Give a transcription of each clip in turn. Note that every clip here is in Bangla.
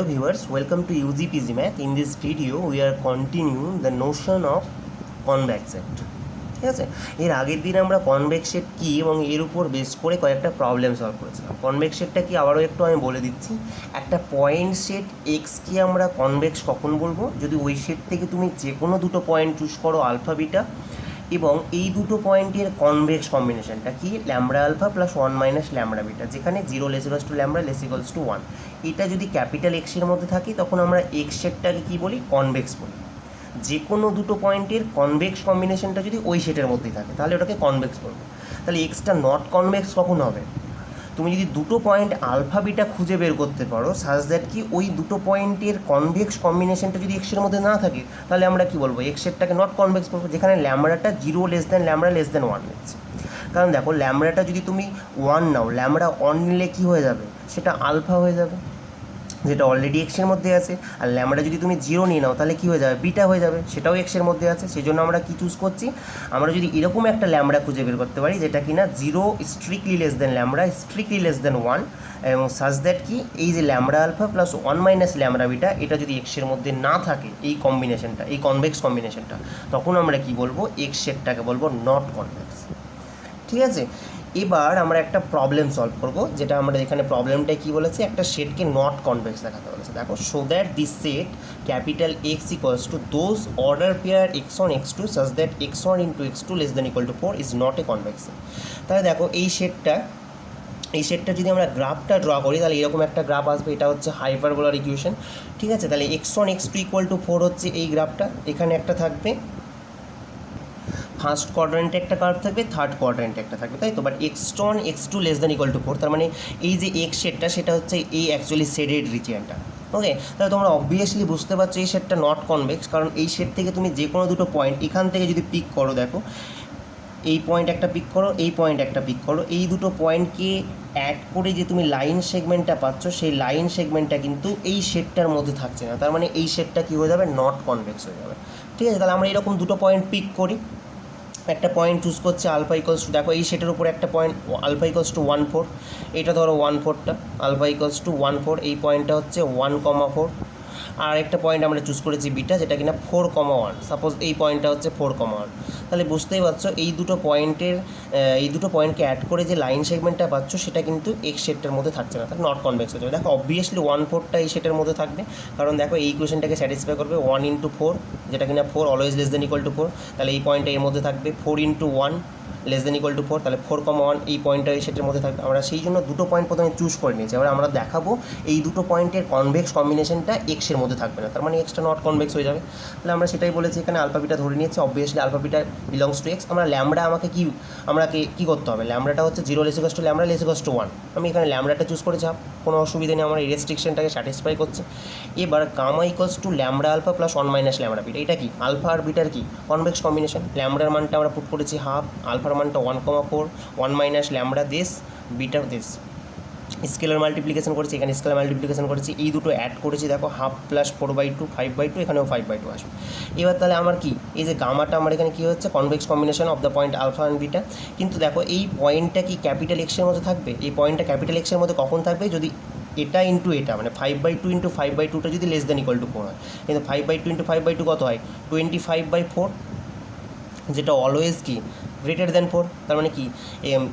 Hello viewers, welcome to UGPG Math. In this video, we are continuing the notion of convex set. ঠিক আছে, এর আগের দিন আমরা কনভেক্স সেট কী এবং এর উপর বেস করে কয়েকটা প্রবলেম সলভ করেছিলাম। কনভেক্স সেটটা কি আবারও একটু আমি বলে দিচ্ছি। একটা পয়েন্ট সেট এক্সকে আমরা কনভেক্স কখন বলবো? যদি ওই সেট থেকে তুমি যে কোনো দুটো পয়েন্ট চুজ করো আলফা বিটা, এবং এই দুটো পয়েন্টের কনভেক্স কম্বিনেশনটা কি lambda alpha plus 1 minus lambda beta, যেখানে 0 less equals to lambda less equals to 1। এটা যদি ক্যাপিটাল এক্সের মধ্যে থাকে তখন আমরা এক্স সেটটাকে কী বলি? কনভেক্স বলি। যে কোনো দুটো পয়েন্টের কনভেক্স কম্বিনেশনটা যদি ওই সেটের মধ্যেই থাকে তাহলে ওটাকে কনভেক্স বলবো। তাহলে এক্সটা নট কনভেক্স কখন হবে? তুমি যদি দুটো পয়েন্ট আলফা বিটা খুঁজে বের করতে পারো সাজ দ্যাট কি ওই দুটো পয়েন্টের কনভেক্স কম্বিনেশনটা যদি এক্সের মধ্যে না থাকে তাহলে আমরা কি বলবো? এক্স সেটটাকে নট কনভেক্স বলবো, যেখানে ল্যামডাটা 0 less than lambda less than 1 নিচ্ছে। কারণ দেখো ল্যামডাটা যদি তুমি 1 নাও, ল্যামডা 1 নিলে কী হয়ে যাবে? সেটা আলফা হয়ে যাবে, যেটা অলরেডি এক্সের মধ্যে আছে। আর ল্যামডা যদি তুমি 0 নিয়ে নাও তাহলে কী হয়ে যাবে? বিটা হয়ে যাবে, সেটাও এক্সের মধ্যে আছে। সেই জন্য আমরা কী চুজ করছি? আমরা যদি এরকম একটা ল্যামডা খুঁজে বের করতে পারি যেটা কিনা 0 strictly less than lambda strictly less than 1, এবং সাজ দ্যাট কি এই যে lambda alpha plus 1 minus lambda beta এটা যদি এক্সের মধ্যে না থাকে, এই কম্বিনেশনটা, এই কনভেক্স কম্বিনেশনটা, তখন আমরা কি বলবো? এক্স সেটটাকে বলবো নট কনভেক্স। ঠিক আছে, এবার আমরা একটা প্রবলেম সলভ করব, যেটা আমরা এখানে প্রবলেমটা কি বলেছে, একটা সেটকে নট কনভেক্স দেখাতে বলেছে। দেখো, show that this set capital x equals to those order pair x1 x2 such that x1 into x2 less than equal to 4 is not a convex. তাহলে দেখো এই সেটটা যদি আমরা গ্রাফটা ড্র করি তাহলে এরকম একটা গ্রাফ আসবে। এটা হচ্ছে হাইপারবোলার ইকুয়েশন। ঠিক আছে, তাহলে x1 x2 ইকুয়াল টু 4 হচ্ছে এই গ্রাফটা। এখানে একটা থাকবে ফার্স্ট কোয়াড্রেন্টে একটা কার্ভ থাকবে, থার্ড কোয়াড্রেন্টে একটা থাকবে, তাই তো। But x1 x2 less than equal to 4, তার মানে এই যে এক্স সেটটা সেটা হচ্ছে এই অ্যাকচুয়ালি শেডেড রিজিয়নটা। ওকে, তাহলে তোমরা অবভিয়াসলি বুঝতে পারছো এই সেটটা নট কনভেক্স, কারণ এই সেট থেকে তুমি যে কোনো দুটো পয়েন্ট এখান থেকে যদি পিক করো, দেখো এই পয়েন্ট একটা পিক করো, এই পয়েন্ট একটা পিক করো, এই দুটো পয়েন্টকে অ্যাড করে যে তুমি লাইন সেগমেন্টটা পাচ্ছ, সেই লাইন সেগমেন্টটা কিন্তু এই সেটটার মধ্যে থাকছে না। তার মানে এই সেটটা কী হয়ে যাবে? নট কনভেক্স হয়ে যাবে। ঠিক আছে, তাহলে আমরা এরকম দুটো পয়েন্ট পিক করি। একটা পয়েন্ট চুজ করছে আলফা ইকলস টু, দেখো এই সেটের উপরে একটা পয়েন্ট আলফা ইকলস টু 1 4, এটা ধরো 1 4টা আলফা ইকলস টু 1 4, এই পয়েন্টটা হচ্ছে 1,4। আর একটা পয়েন্ট আমরা চুজ করেছি বিটা, যেটা কিনা 4,1। সাপোজ এই পয়েন্টটা হচ্ছে 4,1। তাহলে বুঝতেই পারছো এই দুটো পয়েন্টকে অ্যাড করে যে লাইন সেগমেন্টটা পাচ্ছ সেটা কিন্তু এক্স সেটটার মধ্যে থাকছে না, তাহলে নট কনভেক্স হয়ে যাবে। দেখো অবভিয়াসলি 1 4টা এই সেটের মধ্যে থাকবে, কারণ দেখো এই ইকুয়েশনটাকে স্যাটিসফাই করবে 1 ইন্টু 4, যেটা কিনা 4 always less than equal to 4। তাহলে এই পয়েন্টটা এর মধ্যে থাকবে 4 into 1 less than equal to 4, তাহলে 4,1 এই পয়েন্টটা এই সেটের মধ্যে থাকবে। আমরা সেই জন্য দুটো পয়েন্ট প্রথমে চুজ করে নিয়েছি। এবার আমরা দেখাবো এই দুটো পয়েন্টের কনভেক্স কম্বিনেশনটা এক্সের মধ্যে থাকবে না, তার মানে এক্সটা নট কনভেক্স হয়ে যাবে। তাহলে আমরা সেটাই বলেছি, এখানে আলফা বিটা ধরে নিয়েছি। Obviously alpha beta belongs to x. আমরা ল্যামডা আমাকে কী করতে হবে? ল্যামডাটা হচ্ছে 0 less equals to lambda less equals to 1। আমি এখানে ল্যামডাটা চুজ করেছি, কোনো অসুবিধা নেই, আমার এই রেস্ট্রিকশনটাকে স্যাটিসফাই করছে। এবার gamma equals to lambda alpha plus 1 minus lambda beta, এটা কি? আলফা আর বিটার কি? Convex combination. ল্যামডার মানটা আমরা পুট করেছি হাফ, আলফার মানটা 1,4, 1 minus lambda this, beta this. Scalar multiplication করেছি, এখানে স্কেলার মাল্টিপ্লিকেশন করেছি, এই দুটো অ্যাড করেছি। দেখো হাফ প্লাস 4/2 5/2, এখানেও 5/2 আসবে। এবার তাহলে আমার কি এই যে গামাটা আমার এখানে কী হচ্ছে? Convex combination of the point alpha and beta. কিন্তু দেখো এই পয়েন্টটা কি ক্যাপিটাল এক্সের মধ্যে থাকবে? এই পয়েন্টটা ক্যাপিটাল এক্সের মধ্যে কখন থাকবে? যদি এটা ইন্টু এটা, মানে 5/2 ইন্টু 5/2টা যদি লেস দেন ইকুয়াল টু 4 হয়। কিন্তু 5/2 ইন্টু 5/2 কত হয়? 25/4, যেটা অলওয়েজ কি গ্রেটার দ্যান 4। তার মানে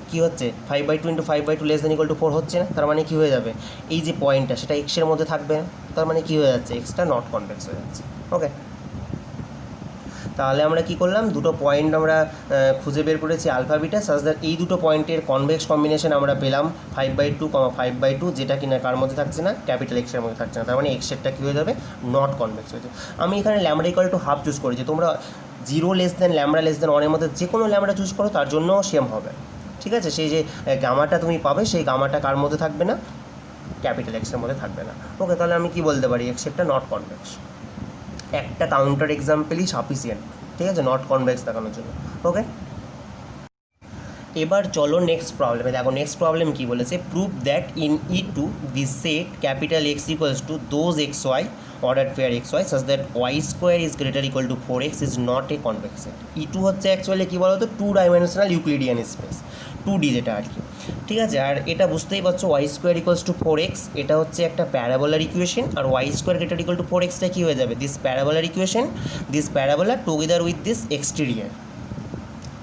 কী হচ্ছে? 5/2 into 5/2 less than equal to 4 হচ্ছে না, তার মানে কী হয়ে যাবে? এই যে পয়েন্টটা সেটা এক্সের মধ্যে থাকবে না, তার মানে কী হয়ে যাচ্ছে? এক্সটা নট কনভেক্স হয়ে যাচ্ছে। ওকে, তাহলে আমরা কী করলাম? দুটো পয়েন্ট আমরা খুঁজে বের করেছি আলফা বিটা, সাজ দ্যাট এই দুটো পয়েন্টের কনভেক্স কম্বিনেশন আমরা পেলাম 5/2, 5/2, যেটা কিনা কার মধ্যে থাকছে না? ক্যাপিটাল এক্সের মধ্যে থাকছে না, তার মানে এক্স সেটটা কী হয়ে যাবে? নট কনভেক্স হয়ে যাবে। আমি এখানে lambda equal to half choose করেছি, তোমরা 0 less than lambda less than 1-এর মধ্যে যে কোনো ল্যামডা চুজ করো, তার জন্যও সেম হবে। ঠিক আছে, সেই যে গামাটা তুমি পাবে সেই গামাটা কার মধ্যে থাকবে না? ক্যাপিটাল এক্সের মধ্যে থাকবে না। ওকে, তাহলে আমি কি বলতে পারি? এক্স সেটটা নট কনভেক্স। একটা কাউন্টার এক্সাম্পলই সাফিসিয়েন্ট, ঠিক আছে, নট কনভেক্স দেখানোর জন্য। ওকে, এবার চলো নেক্সট প্রবলেমে। দেখো নেক্সট প্রবলেম কী বলেছে? Prove that in E2 this set capital x equals to those XY order pair XY such that y² is greater equal to 4x is not a convex set. E2 হচ্ছে অ্যাকচুয়ালি কী বলো তো? 2 ডাইমেনশনাল ইউক্লিডিয়ান স্পেস, 2D যেটা আর কি। ঠিক আছে। আর এটা বুঝতেই পারছো y² = 4x, এটা হচ্ছে একটা প্যারাবোলার ইকুয়েশন, আর y² > 4xটা কী হয়ে যাবে, দিস প্যারাবোলার equation, this parabola together with this exterior.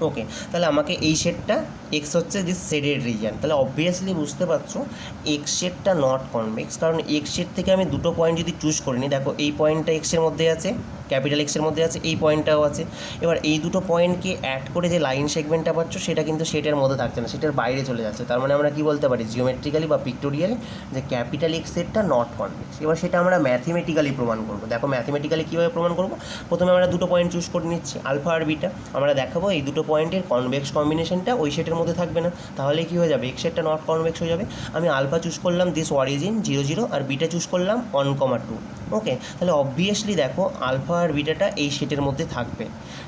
Okay, তাহলে আমাকে এই শেডটা এক্স হচ্ছে দিস শেডেড রিজিয়ান, তাহলে অবভিয়াসলি বুঝতে পারছো এক্স শেডটা নট কনভেক্স, কারণ এক্স শেড থেকে আমি দুটো পয়েন্ট যদি চুজ করে নিই, দেখো এই পয়েন্টটা এক্সের মধ্যে আছে, ক্যাপিটাল এক্সের মধ্যে আছে, এই পয়েন্টটাও আছে। এবার এই দুটো পয়েন্টকে অ্যাড করে যে লাইন সেগমেন্টটা পাচ্ছ সেটা কিন্তু শেডের মধ্যে থাকছে না, সেটার বাইরে চলে যাচ্ছে। তার মানে আমরা কি বলতে পারি জিওমেট্রিক্যালি বা পিক্টোরিয়ালি যে ক্যাপিটাল এক্স শেডটা নট কনভেক্স। এবার সেটা আমরা ম্যাথমেটিক্যালি প্রমাণ করবো। দেখো ম্যাথমেটিক্যালি কীভাবে প্রমাণ করবো, প্রথমে আমরা দুটো পয়েন্ট চুজ করে নিচ্ছি আলফা আর বিটা, আমরা দেখাবো এই দুটো পয়েন্টের কনভেক্স কম্বিনেশনটা ওই শেডের মধ্যে থাকবে না, তাহলে কী হয়ে যাবে, এক্স শেডটা নট কনভেক্স হয়ে যাবে। আমি আলফা চুজ করলাম দিস অরিজিন 0 0 আর বিটা চুজ করলাম 1, 2। ওকে, তাহলে অবভিয়াসলি দেখো আলফা আর বিটাটা এই সেটের মধ্যে থাকবে,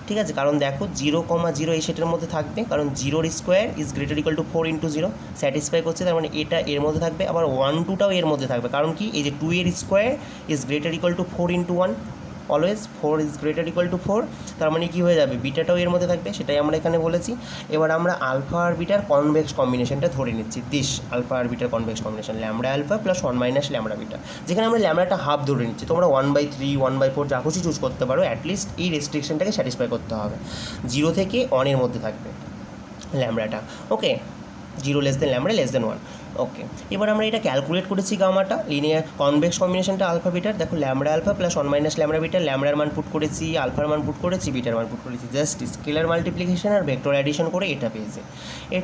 ঠিক আছে, কারণ দেখো 0, 0 এই সেটের মধ্যে থাকবে, কারণ 0² = 4 × 0 স্যাটিসফাই করছে, তার মানে এটা এর মধ্যে থাকবে। আবার 1, 2টাও এর মধ্যে থাকবে, কারণ কি এই যে 2² = 4 × 1, অলওয়েজ 4 > 4, তার মানে কী হয়ে যাবে, বিটাটাও এর মধ্যে থাকবে, সেটাই আমরা এখানে বলেছি। এবার আমরা আলফা আর বিটার কনভেক্স কম্বিনেশনটা ধরে নিচ্ছি, দিস আলফা আর বিটার convex combination lambda alpha + 1 - lambda beta, যেখানে আমরা ল্যামডাটা হাফ ধরে নিচ্ছি। তোমরা 1/3, 1/4 যা খুশি চুজ করতে পারো, অ্যাটলিস্ট এই রেস্ট্রিকশনটাকে স্যাটিসফাই করতে হবে। 0 থেকে 1 এর মধ্যে থাকবে ল্যামডাটা। ওকে, 0 < λ < 1। ওকে, এবার আমরা এটা ক্যালকুলেট করেছি গামাটা, লিনিয়ার কনভেক্স কম্বিনেশনটা আলফা বিটার। দেখো ল্যামডা আলফা + 1 - ল্যামডা বিটা, ল্যামডার মান পুট করেছি, আলফার মান পুট করেছি, বিটার মান পুট করেছি, জাস্ট স্কেলার মাল্টিপ্লিকেশন আর ভেক্টর অ্যাডিশন করে এটা পেয়েছে।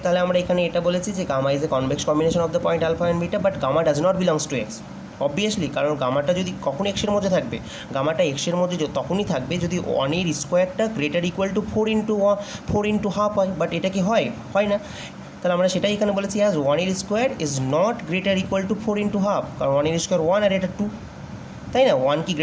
তাহলে আমরা এখানে এটা বলেছি যে gamma is a convex combination of the point alpha and beta, but gamma does not belongs to x. Obviously, কারণ গামাটা যদি কখন এক্সের মধ্যে থাকবে, গামাটা এক্সের মধ্যে তখনই থাকবে যদি 1 এর স্কোয়ারটা > 4 × 1/2 হয়, বাট এটা কি হয় না। তাহলে আমরা সেটাই এখানে বলেছি, অ্যাজ 1 এর স্কোয়ার ইজ নট > 4 × 1/2, কারণ 1 এর স্কোয়ার 1 আর এটা 2, তাই না। 1 কি >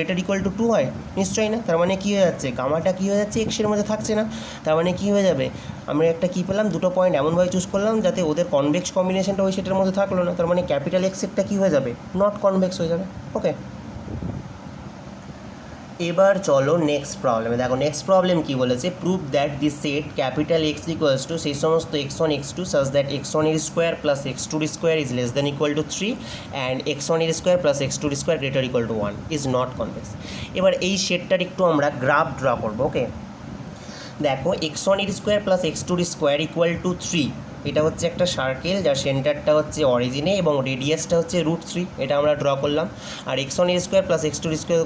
2 হয়, নিশ্চয়ই না। তার মানে কী হয়ে যাচ্ছে, গামাটা কী হয়ে যাচ্ছে, এক্সের মধ্যে থাকছে না। তার মানে কী হয়ে যাবে, আমরা একটা কী পেলাম, দুটো পয়েন্ট এমনভাবে চুজ করলাম যাতে ওদের কনভেক্স কম্বিনেশনটা ওই সেটের মধ্যে থাকলো না, তার মানে ক্যাপিটাল এক্স সেটটা কী হয়ে যাবে, নট কনভেক্স হয়ে যাবে। ওকে, এবার চলো নেক্সট প্রবলেমে। দেখো নেক্সট প্রবলেম কী বলেছে, prove that this set capital x = সেই সমস্ত x1 x2 such that x1 এর স্কোয়ার + x2 এর স্কোয়ার ইজ <= 3 অ্যান্ড x1 এর স্কোয়ার + x2 এর স্কোয়ার > 1 ইজ নট কনভেক্স। এবার এই সেটটার একটু আমরা গ্রাফ ড্র করবো। ওকে, দেখো x1 এর স্কোয়ার + x2 এর স্কোয়ার = 3, এটা হচ্ছে একটা সার্কেল যার সেন্টারটা হচ্ছে অরিজিনে এবং রেডিয়াসটা হচ্ছে √3, এটা আমরা ড্র করলাম। আর x1 এর স্কোয়ার + x2 এর স্কোয়ার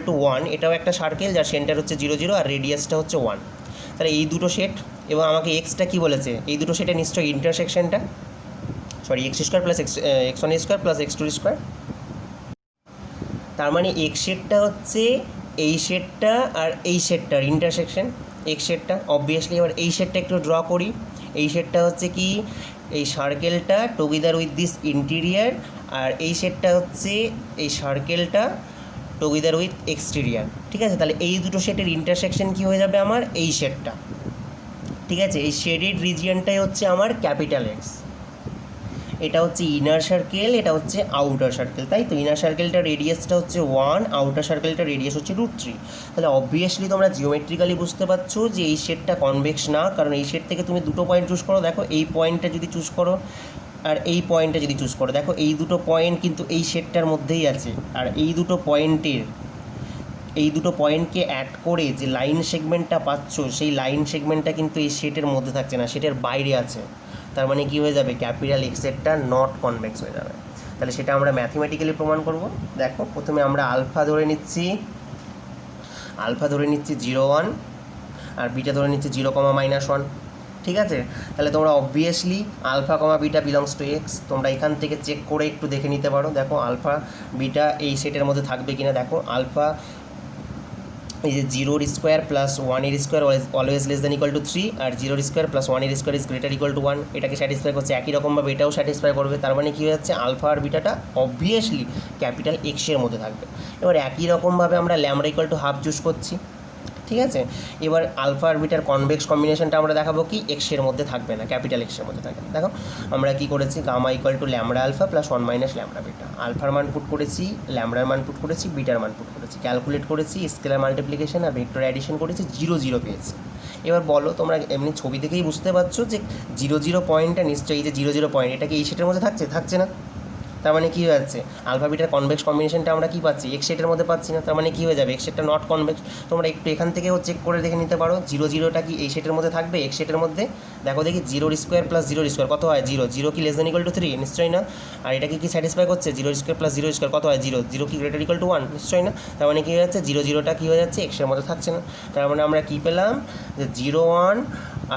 = 1, এটাও একটা সার্কেল যার সেন্টার হচ্ছে 0 0 আর রেডিয়াসটা হচ্ছে 1। তাহলে এই দুটো সেট, এবং আমাকে এক্সটা কী বলেছে, এই দুটো সেটের নিশ্চয়ই ইন্টারসেকশনটা, সরি x² + x1 এর স্কোয়ার + x2 এর স্কোয়ার, তার মানে এক্স সেটটা হচ্ছে এই সেটটা আর এই সেটটার ইন্টারসেকশন, এক্স সেটটা। অবভিয়াসলি এবার এই সেটটা একটু ড্র করি। এই সেটটা হচ্ছে কি, এই সার্কেলটা টুগেদার উইথ দিস ইন্টিরিয়ার, আর এই সেটটা হচ্ছে এই সার্কেলটা টুগেদার উইথ এক্সটেরিয়ার, ঠিক আছে। তাহলে এই দুটো সেটের ইন্টারসেকশন কী হয়ে যাবে, আমার এই সেটটা, ঠিক আছে। এই শেডেড রিজিয়নটাই হচ্ছে আমার ক্যাপিটাল এক্স, এটা হচ্ছে ইনার সার্কেল, এটা হচ্ছে আউটার সার্কেল, তাই তো। ইনার সার্কেলটার রেডিয়াসটা হচ্ছে 1, আউটার সার্কেলটার রেডিয়াস হচ্ছে √3। তাহলে অবভিয়াসলি তোমরা জিওমেট্রিক্যালি বুঝতে পারছো যে এই শেডটা কনভেক্স না, কারণ এই শেড থেকে তুমি দুটো পয়েন্ট চুজ করো। দেখো এই পয়েন্টটা যদি চুজ করো আর এই পয়েন্টটা যদি চুজ করো, দেখো এই দুটো পয়েন্ট কিন্তু এই শেডটার মধ্যেই আছে, আর এই দুটো পয়েন্টকে অ্যাড করে যে লাইন সেগমেন্টটা পাচ্ছ, সেই লাইন সেগমেন্টটা কিন্তু এই শেডের মধ্যে থাকছে না, শেডের বাইরে আছে। তার মানে কী হয়ে যাবে, ক্যাপিটাল এক্স সেটটা নট কনভেক্স হয়ে যাবে। তাহলে সেটা আমরা ম্যাথমেটিক্যালি প্রমাণ করব। দেখো প্রথমে আমরা আলফা ধরে নিচ্ছি 0, 1 আর বিটা ধরে নিচ্ছি 0, -1, ঠিক আছে। তাহলে তোমরা obviously alpha, beta belongs to x, তোমরা এখান থেকে চেক করে একটু দেখে নিতে পারো। দেখো আলফা বিটা এই সেটের মধ্যে থাকবে কিনা। দেখো আলফা এই যে 0 এর স্কোয়ার + 1 এর স্কোয়ার অলওয়েজ <= 3 আর 0 এর স্কোয়ার + 1 এর স্কোয়ার ইজ > 1, এটাকে স্যাটিসফাই করছে। একই রকমভাবে এটাও স্যাটিসফাই করবে। তার মানে কী হচ্ছে, আলফা আর বিটাটা অবভিয়াসলি ক্যাপিটাল এক্সের মধ্যে থাকবে। এবার একই রকমভাবে আমরা ল্যামডা = চুজ করছি, ঠিক আছে। এবার আলফা আর বিটার কনভেক্স কম্বিনেশনটা আমরা দেখাবো কি, এক্সের মধ্যে থাকবে না, ক্যাপিটাল এক্সের মধ্যে থাকবে। দেখো আমরা কী করেছি, gamma = lambda alpha + 1 - lambda beta, আলফার মান পুট করেছি, ল্যামডার মান পুট করেছি, বিটার মান পুট করেছি, ক্যালকুলেট করেছি, স্কেলার মাল্টিপ্লিকেশন আর ভেক্টর অ্যাডিশন করেছি, 0 0 পেয়েছি। এবার বলো তোমরা এমনি ছবি দেখেই বুঝতে পারছো যে 0 0 পয়েন্টটা নিশ্চয়ই, এই যে 0 0 পয়েন্ট, এটা কি এই সেটের মধ্যে থাকছে না? তার মানে কী হয়ে যাচ্ছে, আলফা বিটার কনভেক্স কম্বিনেশনটা আমরা কী পাচ্ছি, এক্স সেটের মধ্যে পাচ্ছি না। তার মানে কী হয়ে যাবে, এক্স সেটটা নট কনভেক্স। তোমরা একটু এখান থেকেও চেক করে দেখে নিতে পারো 0 0টা কি এই সেটের মধ্যে থাকবে, এক্স সেটের মধ্যে। দেখো দেখি 0² + 0² কত হয়, 0 0 কি <= 3? নিশ্চয়ই না। আর এটা কি স্যাটিসফাই করছে, 0² + 0² কত হয়, 0 0 কি > 1? নিশ্চয়ই না। তার মানে কী হয়ে যাচ্ছে, 0 0টা কী হয়ে যাচ্ছে, এক্সের মধ্যে থাকছে না। তার মানে আমরা কী পেলাম, যে 0 1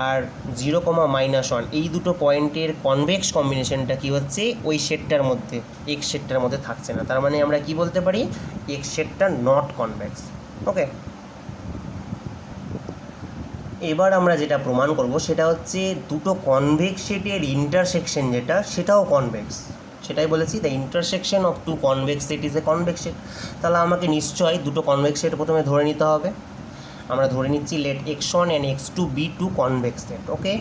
আর 0, -1 এই দুটো পয়েন্টের কনভেক্স কম্বিনেশনটা কী হচ্ছে, ওই সেটটার মধ্যে, এক্স সেটটার মধ্যে থাকছে না। তার মানে আমরা কি বলতে পারি, এক্স সেটটা নট কনভেক্স। ওকে, এবার আমরা যেটা প্রমাণ করব সেটা হচ্ছে দুটো কনভেক্স সেটের ইন্টারসেকশন যেটা, সেটাও কনভেক্স। সেটাই বলেছি, the intersection of two convex set is a convex set. তাহলে আমাকে নিশ্চয়ই দুটো কনভেক্স সেট প্রথমে ধরে নিতে হবে। আমরা ধরে নিচ্ছি let x1 and x2 be to convex set. Okay,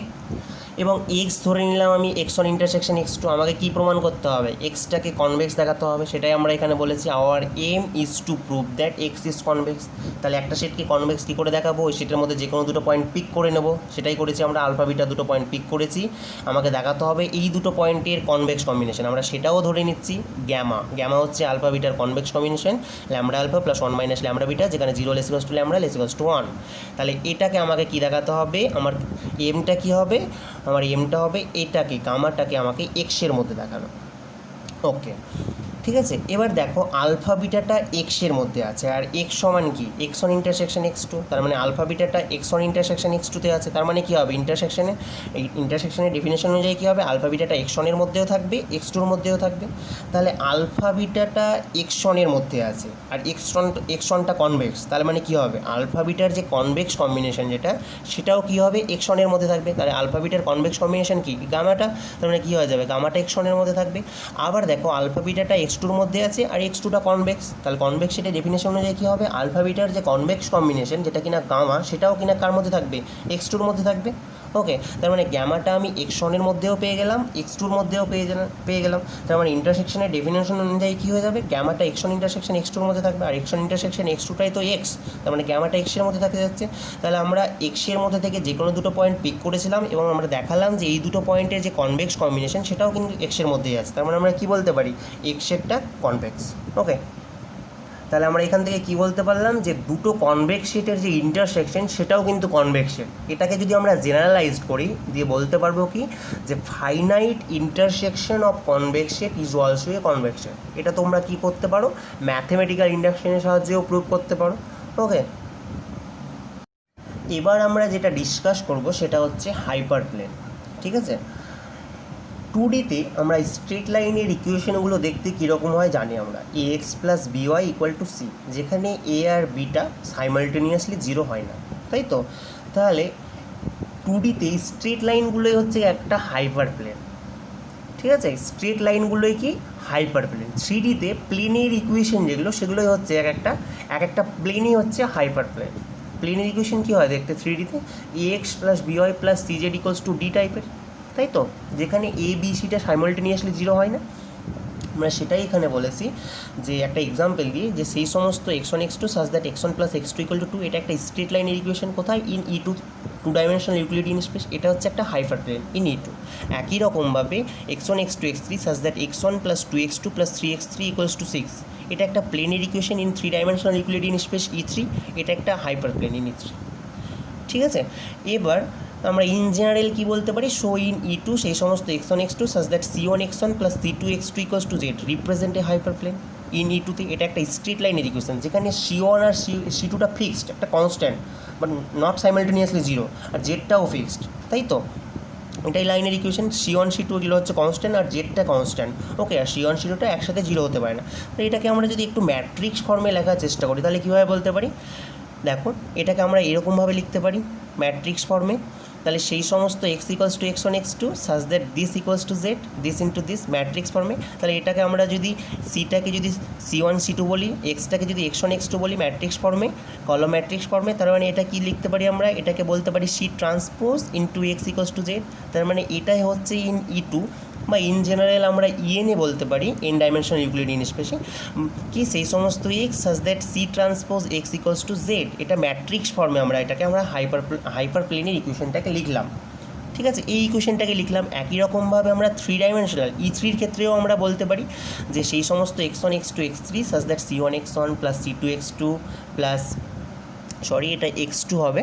এবং এক্স ধরে নিলাম আমি, x1 ইন্টারসেকশন x2। আমাকে কি প্রমাণ করতে হবে, এক্সটাকে কনভেক্স দেখাতে হবে। সেটাই আমরা এখানে বলেছি, our aim is to prove that x is convex. তাহলে একটা সেটকে কনভেক্স কী করে দেখাবো, ওই সেটের মধ্যে যে কোনো দুটো পয়েন্ট পিক করে নেব। সেটাই করেছি আমরা, আলফা বিটা দুটো পয়েন্ট পিক করেছি। আমাকে দেখাতে হবে এই দুটো পয়েন্টের কনভেক্স কম্বিনেশন। আমরা সেটাও ধরে নিচ্ছি গ্যামা। গ্যামা হচ্ছে আলফা বিটার convex combination, lambda alpha + 1 - lambda beta, যেখানে 0 <= ল্যামডা = 1। তাহলে এটাকে আমাকে কি দেখাতে হবে, আমার এমটা কি হবে, আমার এমটা হবে এটাকে, গামাটাকে আমাকে এক্সের মধ্যে দেখানো। ওকে, ঠিক আছে। এবার দেখো আলফা বিটাটা এক্সের মধ্যে আছে, আর এক্স সমান কি, x1 ইন্টারসেকশন x2। তার মানে আলফা বিটাটা x1 ইন্টারসেকশন x2-তে আছে। তার মানে কী হবে, এই ইন্টারসেকশনের ডেফিনেশন অনুযায়ী কী হবে, আলফা বিটাটা x1-এর মধ্যেও থাকবে, x2-র মধ্যেও থাকবে। তাহলে আলফা বিটাটা x1-এর মধ্যে আছে, আর x1টা কনভেক্স। তার মানে কী হবে, আলফা বিটার যে কনভেক্স কম্বিনেশন যেটা, সেটাও কী হবে, x1-এর মধ্যে থাকবে। তাহলে আলফা বিটার কনভেক্স কম্বিনেশন কি, গামাটা। তার মানে কী হয়ে যাবে, গামাটা x1-এর মধ্যে থাকবে। আবার দেখো আলফা বিটাটা x2-র মধ্যে আছে, আর x2টা কনভেক্স। তাহলে কনভেক্স সেটা ডেফিনেশন অনুযায়ী কী হবে, আলফা বিটার যে কনভেক্স কম্বিনেশন যেটা কিনা গামা, সেটাও কিনা কার মধ্যে থাকবে, x2-র মধ্যে থাকবে। ওকে, তার মানে গ্যামাটা আমি x1-এর মধ্যেও পেয়ে গেলাম, x2-র মধ্যেও পেয়ে গেলাম। তার মানে ইন্টারসেকশনের ডেফিনেশন অনুযায়ী কী হয়ে যাবে, গ্যামাটা x1 ইন্টারসেকশন x2-র মধ্যে থাকবে, আর x1 ইন্টারসেকশন x2টাই তো x। তার মানে গ্যামাটা x-এর মধ্যে থাকতে যাচ্ছে। তাহলে আমরা x-এর মধ্যে থেকে যে কোনো দুটো পয়েন্ট পিক করেছিলাম, এবং আমরা দেখালাম যে এই দুটো পয়েন্টের যে কনভেক্স কম্বিনেশন সেটাও কিন্তু x-এর মধ্যেই আছে। তার মানে আমরা কী বলতে পারি, x-এরটা কনভেক্স। ওকে, তাহলে আমরা এখান থেকে কি বলতে পারলাম, যে দুটো কনভেক্স সেটের যে ইন্টারসেকশন সেটাও কিন্তু কনভেক্স সেট। এটাকে যদি আমরা জেনারেলাইজড করি, দিয়ে বলতে পারবো কি, যে finite intersection of convex set is also a convex set. এটা তোমরা কি করতে পারো, ম্যাথমেটিক্যাল ইন্ডাকশনের সাহায্যেও প্রুভ করতে পারো। ওকে, এবার আমরা যেটা ডিসকাস করব সেটা হচ্ছে হাইপার প্লেন। ঠিক আছে, 2Dতে আমরা স্ট্রেট লাইনের ইকুয়েশনগুলো দেখতে কীরকম হয় জানি আমরা, ax + by = c, যেখানে a আর bটা সাইমালটেনিয়াসলি 0 হয় না, তাই তো। তাহলে 2Dতে স্ট্রেট লাইনগুলোই হচ্ছে একটা হাইপার প্লেন। ঠিক আছে, স্ট্রেট লাইনগুলোই কি, হাইপার প্লেন। 3Dতে প্লেনের ইকুয়েশন যেগুলো, সেগুলোই হচ্ছে এক একটা প্লেনই হচ্ছে হাইপার প্লেন। প্লেনের ইকুয়েশন কী হয় দেখতে 3Dতে, ax + by + cz = d টাইপের, তাই তো, যেখানে এ বি সিটা সাইমালটেনিয়াসলি 0 হয় না। আমরা সেটাই এখানে বলেছি, যে একটা এক্সাম্পল দিয়ে, যে সেই সমস্ত x1 x2 such that x1 + x2 = 2, এটা একটা স্ট্রেট লাইনের ইকুয়েশন। কোথায়, in E2, 2 dimensional Euclidean space. এটা হচ্ছে একটা হাইপার প্লেন ইন E2। একই রকমভাবে x1 x2 x3 such that x1 + 2x2 + 3x3 = 6, এটা একটা প্লেনের equation in 3 dimensional Euclidean space E3। এটা একটা হাইপার প্লেন ইন E3। ঠিক আছে, এবার আমরা ইন জেনারেল কী বলতে পারি, শো ইন E2 সেই সমস্ত x1 x2 such that c1 x1 + c2 x2 = z represent a hyperplane in E2-তে। এটা একটা স্ট্রেট লাইনের ইকুয়েশন, যেখানে c1 আর c2টা ফিক্সড, একটা কনস্ট্যান্ট, বাট নট সাইমালটেনিয়াসলি 0, আর জেডটাও ফিক্সড, তাই তো। এটাই লাইনের ইকুয়েশন, c1 c2 এগুলো হচ্ছে কনস্ট্যান্ট, আর জেডটা কনস্ট্যান্ট। ওকে, আর c1 c2টা একসাথে 0 হতে পারে না। তো এটাকে আমরা যদি একটু ম্যাট্রিক্স ফর্মে লেখার চেষ্টা করি, তাহলে কীভাবে বলতে পারি, দেখো এটাকে আমরা এরকমভাবে লিখতে পারি ম্যাট্রিক্স ফর্মে। তাহলে সেই সমস্ত x = x1 x2 such that this = z, this into this, matrix ফর্মে। তাহলে এটাকে আমরা যদি সিটাকে যদি c1 c2 বলি, এক্সটাকে যদি x1 x2 বলি ম্যাট্রিক্স ফর্মে, কলম ম্যাট্রিক্স ফর্মে, তার মানে এটা কি লিখতে পারি আমরা, এটাকে বলতে পারি c transpose into x = z। তার মানে এটাই হচ্ছে ইন E2 বা ইন জেনারেল আমরা ইএনএ বলতে পারি, এন ডাইমেনশনাল ইউক্লিডিয়ান স্পেসে, কি সেই সমস্ত x such that c transpose x equals to z. এটা ম্যাট্রিক্স ফর্মে আমরা এটাকে আমরা হাইপার প্লেনের ইকুয়েশনটাকে লিখলাম। ঠিক আছে, এই ইকুয়েশনটাকে লিখলাম। একই রকমভাবে আমরা থ্রি ডাইমেনশনাল E3-র ক্ষেত্রেও আমরা বলতে পারি যে সেই সমস্ত x1 x2 x3 such that c1 x1 plus c2 x2 plus এটা x2 হবে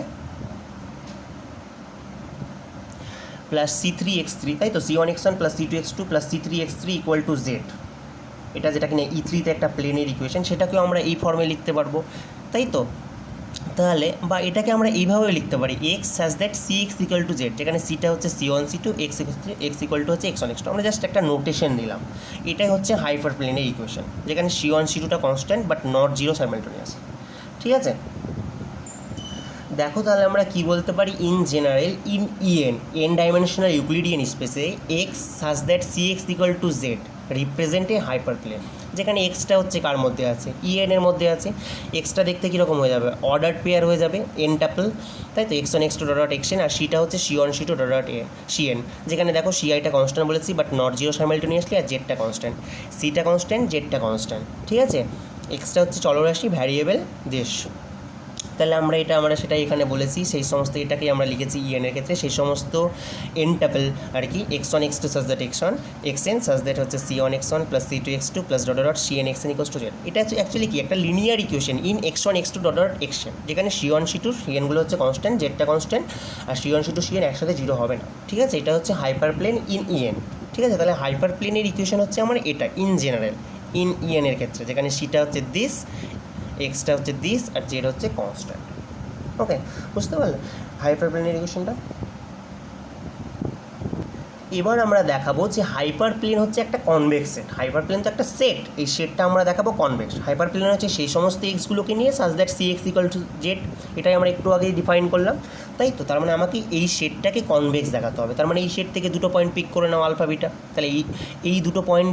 প্লাস c3 x3, তাই তো c1 x1 plus c2 x2 plus c3 x3 equal to z। এটা যেটা কিনা E3-তে একটা প্লেনের ইকুয়েশন, সেটাকেও আমরা এই ফর্মে লিখতে পারবো, তাই তো। তাহলে বা এটাকে আমরা এইভাবেও লিখতে পারি x such that C x equal to z, যেখানে সিটা হচ্ছে c1 c2 x equal two হচ্ছে x1 x2। আমরা জাস্ট একটা নোটেশন দিলাম। এটাই হচ্ছে হাইপার প্লেনের ইকুয়েশন, যেখানে c1 c2টা constant but not zero simultaneous. ঠিক আছে, দেখো তাহলে আমরা কি বলতে পারি, in general in N dimensional Euclidean স্পেসে X such that C x equal to Z represent a hyperplane, যেখানে এক্সটা হচ্ছে কার মধ্যে আছে, এর মধ্যে আছে। এক্সটা দেখতে কীরকম হয়ে যাবে, অর্ডার পেয়ার হয়ে যাবে, এন টাপল, তাই তো x1 x2 ডট xn, আর সিটা হচ্ছে c1 c2 ডট cn, যেখানে দেখো সিআইটা কনস্ট্যান্ট বলেছি বাট নট জিরো সাইমালটেনিয়াসলি, আর জেডটা কনস্ট্যান্ট, সিটা কনস্ট্যান্ট জেডটা কনস্ট্যান্ট। ঠিক আছে, এক্সটা হচ্ছে চলরাশি ভ্যারিয়েবল দেশ। তাহলে আমরা সেটা এখানে বলেছি, সেই সমস্ত এটাকেই আমরা লিখেছি এর ক্ষেত্রে, সেই সমস্ত এন টাপল আর কি x1 x2 such that x1 xn such that হচ্ছে c1 x1 plus c2 x2 plus dot dot cn xn equals to z. এটা হচ্ছে অ্যাকচুয়ালি কি একটা linear equation in x1 x2 dot dot xn, যেখানে c1 c2 cnগুলো হচ্ছে কনস্ট্যান্ট, জেডটা কনস্ট্যান্ট, আর c1 c2 cn একসাথে জিরো হবে না। ঠিক আছে, এটা হচ্ছে হাইপার প্লেন ইন en। ঠিক আছে, তাহলে হাইপার প্লেনের ইকুয়েশন হচ্ছে আমার এটা ইন জেনারেল ইন এর ক্ষেত্রে, যেখানে সিটা হচ্ছে দিস, এক্সটা হচ্ছে দিস, আর জেড হচ্ছে কনস্ট্যান্ট। ওকে, বুঝতে পারলে হাইপার প্লেনের ইকুয়েশনটা। এবার আমরা দেখাবো যে হাইপার প্লেন হচ্ছে একটা কনভেক্স সেট। হাইপার প্লেন তো একটা সেট, এই সেটটা আমরা দেখাবো কনভেক্স। হাইপার প্লেন হচ্ছে সেই সমস্ত এক্সগুলোকে নিয়ে such that C x equal to z, এটাই আমরা একটু আগেই ডিফাইন করলাম, তাই তো। তার মানে আমাকে এই সেটটাকে কনভেক্স দেখাতে হবে, তার মানে এই সেট থেকে দুটো পয়েন্ট পিক করে নাও আলফা বিটা। তাহলে এই দুটো পয়েন্ট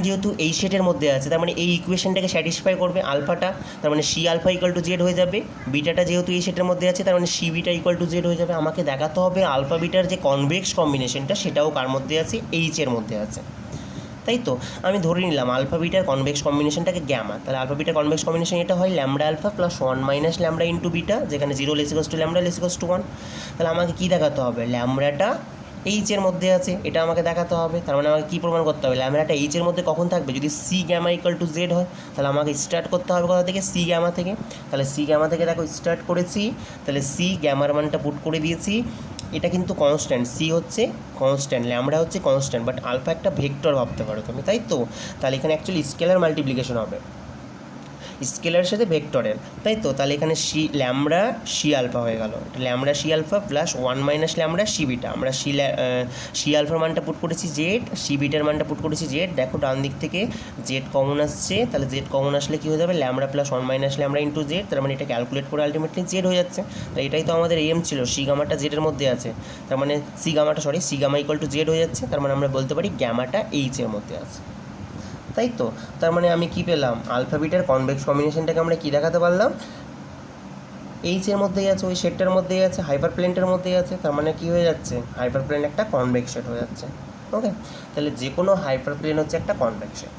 যেহেতু এই সেটের মধ্যে আছে, তার মানে এই ইকুয়েশনটাকে স্যাটিসফাই করবে আলফাটা, তার মানে c alpha equal to z হয়ে যাবে। বিটাটা যেহেতু এই সেটের মধ্যে আছে, তার মানে c beta equal to z হয়ে যাবে। আমাকে দেখাতে হবে আলফা বিটার যে কনভেক্স কম্বিনেশনটা, সেটাও কার মধ্যে আছে, এইচের মধ্যে আছে, তাই তো। আমি ধরে নিলাম আলফা বিটার কনভেক্স কম্বিনেশনটাকে গ্যামা, তাহলে আলফা বিটার কনভেক্স কম্বিনেশন এটা হয় lambda alpha plus 1 minus lambda into beta, যেখানে 0 less equals to lambda less equals to 1। তাহলে আমাকে কী দেখাতে হবে, ল্যামডাটা এইচের মধ্যে আছে, এটা আমাকে দেখাতে হবে। তার মানে আমাকে কী প্রমাণ করতে হবে, ল্যামডাটা এইচের মধ্যে কখন থাকবে, যদি c gamma equal to z হয়। তাহলে আমাকে স্টার্ট করতে হবে কোথা থেকে, সি গ্যামা থেকে। তাহলে সি গ্যামা থেকে দেখো স্টার্ট করেছি, তাহলে সি গ্যামার মানটা পুট করে দিয়েছি। এটা কিন্তু কনস্ট্যান্ট, সি হচ্ছে কনস্ট্যান্ট, ল্যামডা হচ্ছে কনস্ট্যান্ট, বাট আলফা একটা ভেক্টর ভাবতে পারো তুমি, তাই তো। তাহলে এখানে অ্যাকচুয়ালি স্কেলার মাল্টিপ্লিকেশন হবে, স্কেলারের সাথে ভেক্টরের, তাই তো। তাহলে এখানে সি ল্যামডা সি আলফা হয়ে গেল, lambda C alpha plus 1 minus lambda C beta. আমরা সি আলফার মানটা পুট করেছি জেড, সি বিটার মানটা পুট করেছি জেড। দেখো ডান দিক থেকে জেড কমন আসছে, তাহলে জেড কমন আসলে কী হয়ে যাবে, lambda plus 1 minus lambda into Z. তার মানে এটা ক্যালকুলেট করে আলটিমেটলি জেড হয়ে যাচ্ছে। তাই এটাই তো আমাদের এম ছিল, সি গামাটা জেডের মধ্যে আছে, তার মানে c gamma equal to z হয়ে যাচ্ছে। তার মানে আমরা বলতে পারি গ্যামাটা এইচের মধ্যে আছে, তাই তো। তার মানে আমি কি পেলাম, আলফা বিটার কনভেক্স কম্বিনেশনটাকে আমরা কি দেখাতে পারলাম, এইচের মধ্যেই আছে, ওই সেটটার মধ্যেই আছে, হাইপার প্লেনটার মধ্যেই আছে। তার মানে কি হয়ে যাচ্ছে, হাইপার প্লেন একটা কনভেক্স সেট হয়ে যাচ্ছে। ওকে, তাহলে যে কোনো হাইপার প্লেন হচ্ছে একটা কনভেক্স সেট।